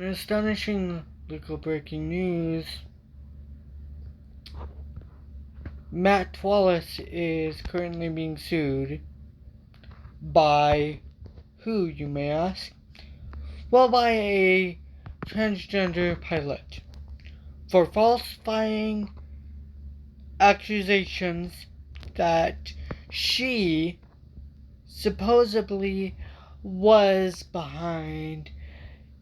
Astonishing legal breaking news. Matt Wallace is currently being sued by who, you may ask? Well, by a transgender pilot for falsifying accusations that she supposedly was behind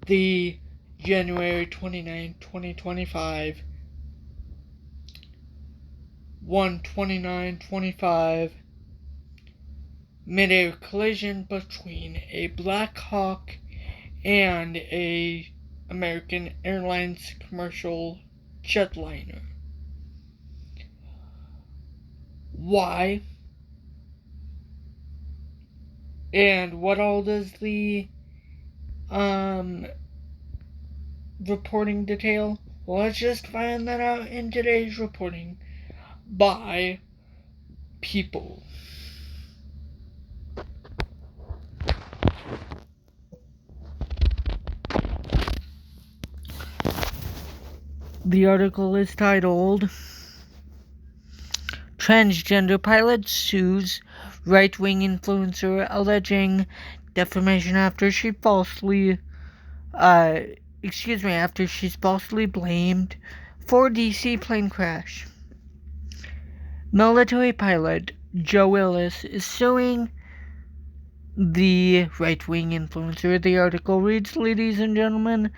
the January 29, 2025 1/29/25 MidAir collision between a Black Hawk and a American Airlines commercial jetliner. Why? And what all does the reporting detail? Well, let's just find that out in today's reporting by People. The article is titled Transgender Pilot Sues Right-Wing Influencer Alleging Defamation after she's falsely blamed for DC plane crash. Military pilot Jo Ellis is suing the right-wing influencer. The article reads, ladies and gentlemen,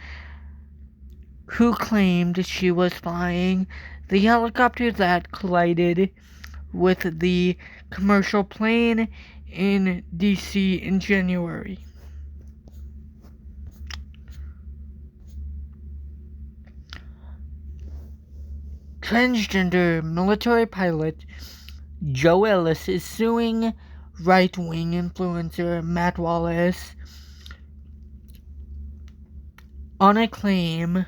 who claimed she was flying the helicopter that collided with the commercial plane in DC in January. Transgender military pilot Jo Ellis is suing right-wing influencer Matt Wallace on a claim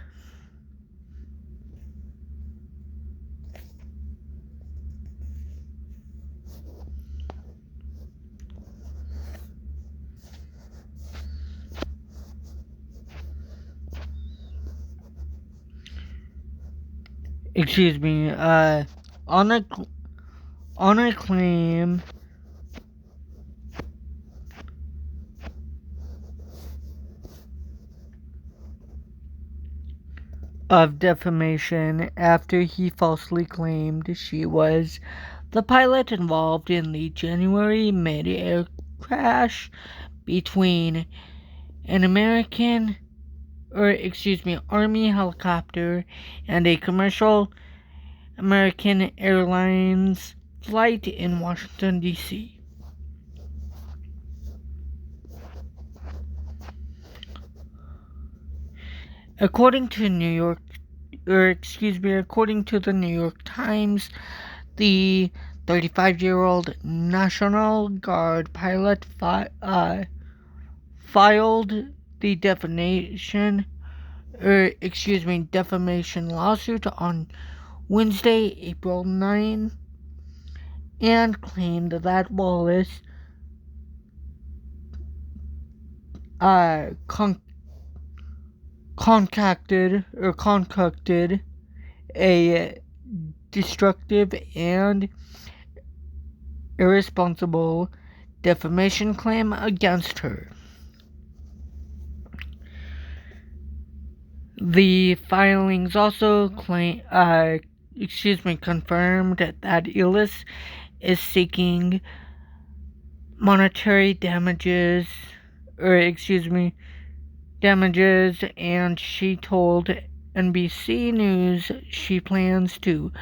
on a claim of defamation after he falsely claimed she was the pilot involved in the January MidAir crash between an Army helicopter and a commercial American Airlines flight in Washington, D.C. According to the New York Times, the 35-year-old National Guard pilot filed the defamation lawsuit on Wednesday, April 9, and claimed that Wallace concocted a destructive and irresponsible defamation claim against her. The filings also confirmed that Ellis is seeking monetary damages, and she told NBC News she plans to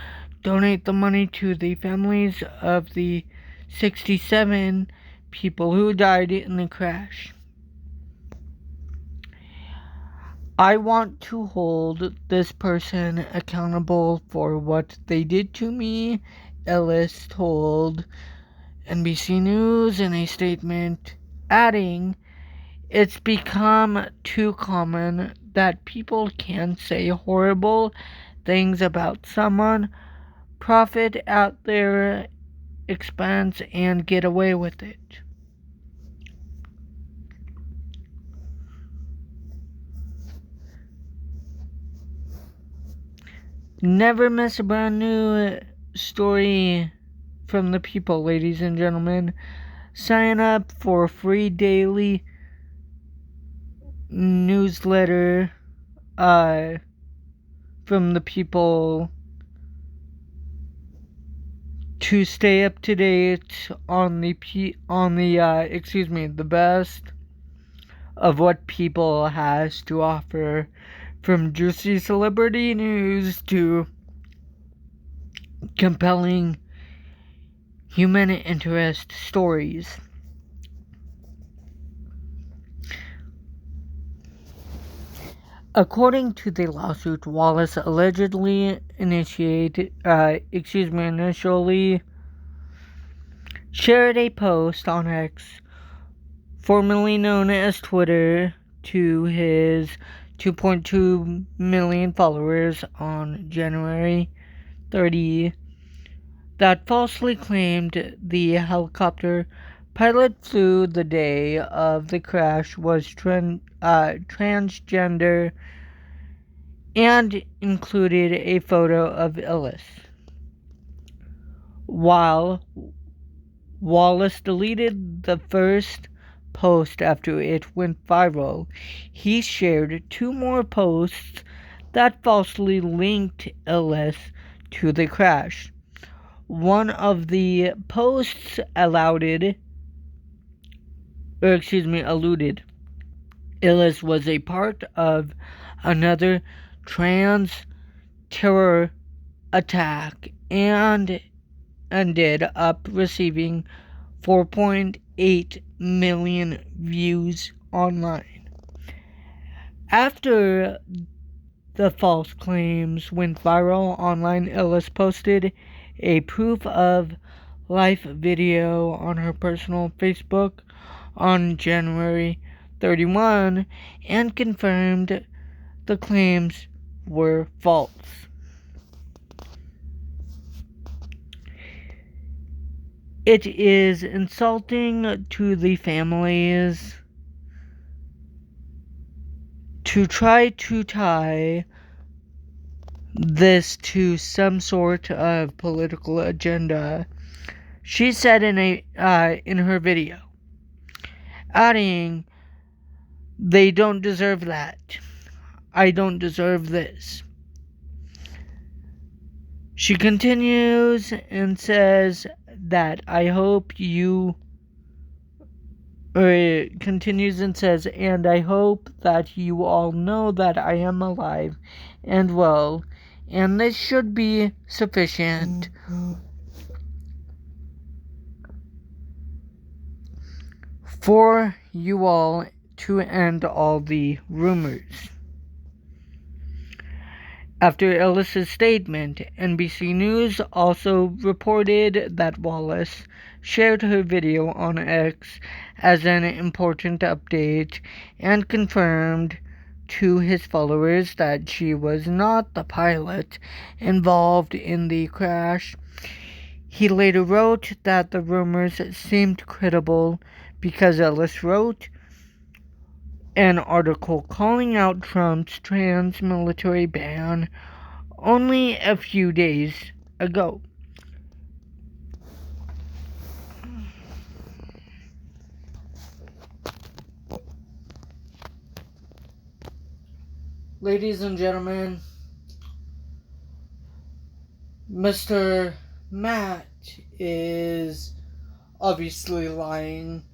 donate the money to the families of the 67 people who died in the crash. I want to hold this person accountable for what they did to me, Ellis told NBC News in a statement, adding, it's become too common that people can say horrible things about someone, profit at their expense, and get away with it. Never miss a brand new story from the people, ladies and gentlemen. Sign up for a free daily newsletter from the people to stay up to date on the best of what People has to offer, from juicy celebrity news to compelling human interest stories. According to the lawsuit, Wallace allegedly initially shared a post on X, formerly known as Twitter, to his 2.2 million followers on January 30 that falsely claimed the helicopter pilot flew the day of the crash was transgender and included a photo of Ellis. While Wallace deleted the first post after it went viral, he shared two more posts that falsely linked Ellis to the crash. One of the posts alluded Ellis was a part of another trans terror attack and ended up receiving 4.8 million views online. After the false claims went viral online, Ellis posted a proof of life video on her personal Facebook on January 31 and confirmed the claims were false. It is insulting to the families to try to tie this to some sort of political agenda, she said in her video, adding, "They don't deserve that. I don't deserve this." She continues and says that and I hope that you all know that I am alive and well, and this should be sufficient for you all to end all the rumors. After Ellis's statement, NBC News also reported that Wallace shared her video on X as an important update and confirmed to his followers that she was not the pilot involved in the crash. He later wrote that the rumors seemed credible because Ellis wrote an article calling out Trump's trans military ban only a few days ago. Ladies and gentlemen, Mr. Matt is obviously lying.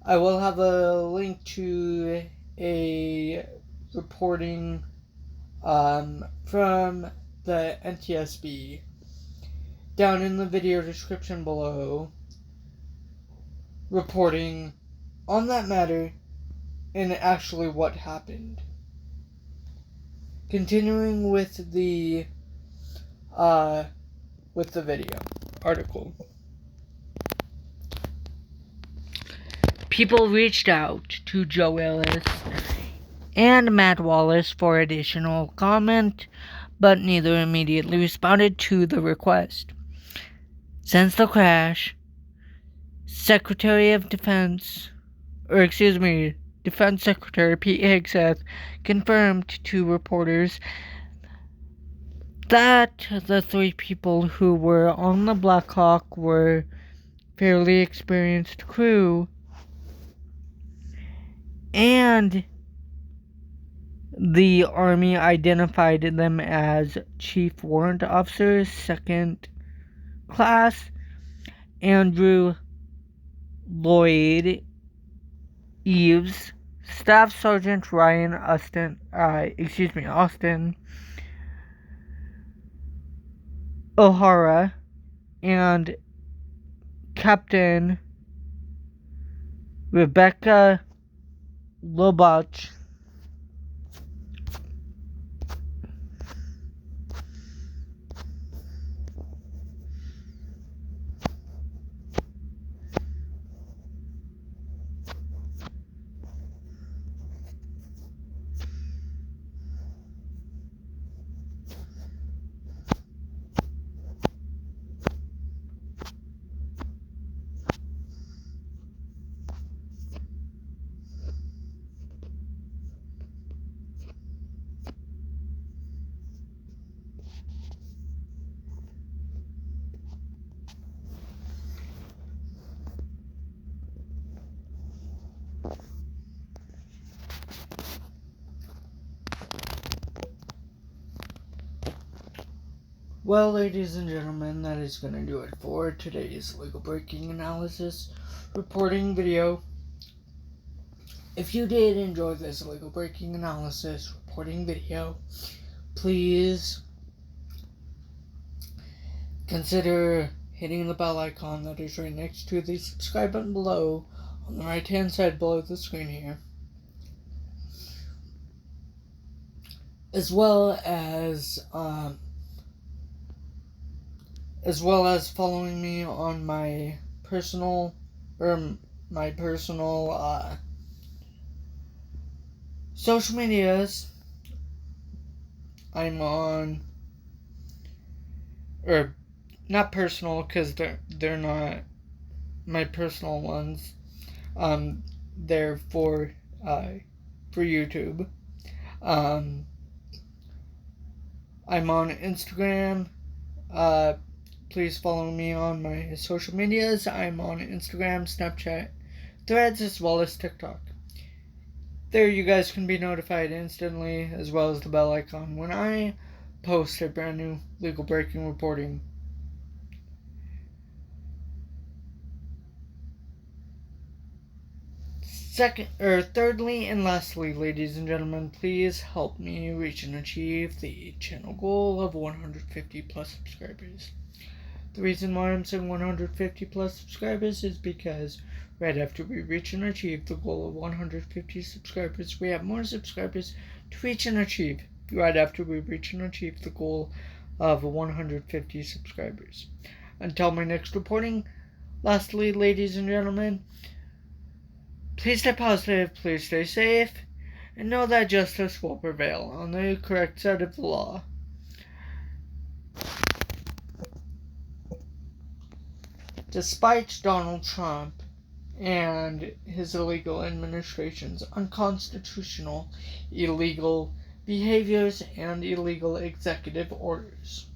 I will have a link to a reporting from the NTSB down in the video description below, reporting on that matter and actually what happened. Continuing with the video article. People reached out to Jo Ellis and Matt Wallace for additional comment, but neither immediately responded to the request. Since the crash, Defense Secretary Pete Hegseth confirmed to reporters that the 3 people who were on the Black Hawk were fairly experienced crew, and the Army identified them as Chief Warrant Officers, 2nd Class Andrew Lloyd Eves, Staff Sergeant Ryan Austin, O'Hara, and Captain Rebecca Lobach. Well, ladies and gentlemen, that is going to do it for today's legal breaking analysis reporting video. If you did enjoy this legal breaking analysis reporting video, please consider hitting the bell icon that is right next to the subscribe button below on the right hand side below the screen here, as well as following me on my personal social medias. I'm on, or not personal, because they're not my personal ones. They're for YouTube. I'm on Instagram. Please follow me on my social medias. I'm on Instagram, Snapchat, Threads, as well as TikTok. There you guys can be notified instantly, as well as the bell icon, when I post a brand new legal breaking reporting. Thirdly and lastly, ladies and gentlemen, please help me reach and achieve the channel goal of 150 plus subscribers. The reason why I'm saying 150 plus subscribers is because right after we reach and achieve the goal of 150 subscribers, we have more subscribers to reach and achieve right after we reach and achieve the goal of 150 subscribers. Until my next reporting, lastly, ladies and gentlemen, please stay positive, please stay safe, and know that justice will prevail on the correct side of the law. Despite Donald Trump and his illegal administration's unconstitutional, illegal behaviors and illegal executive orders,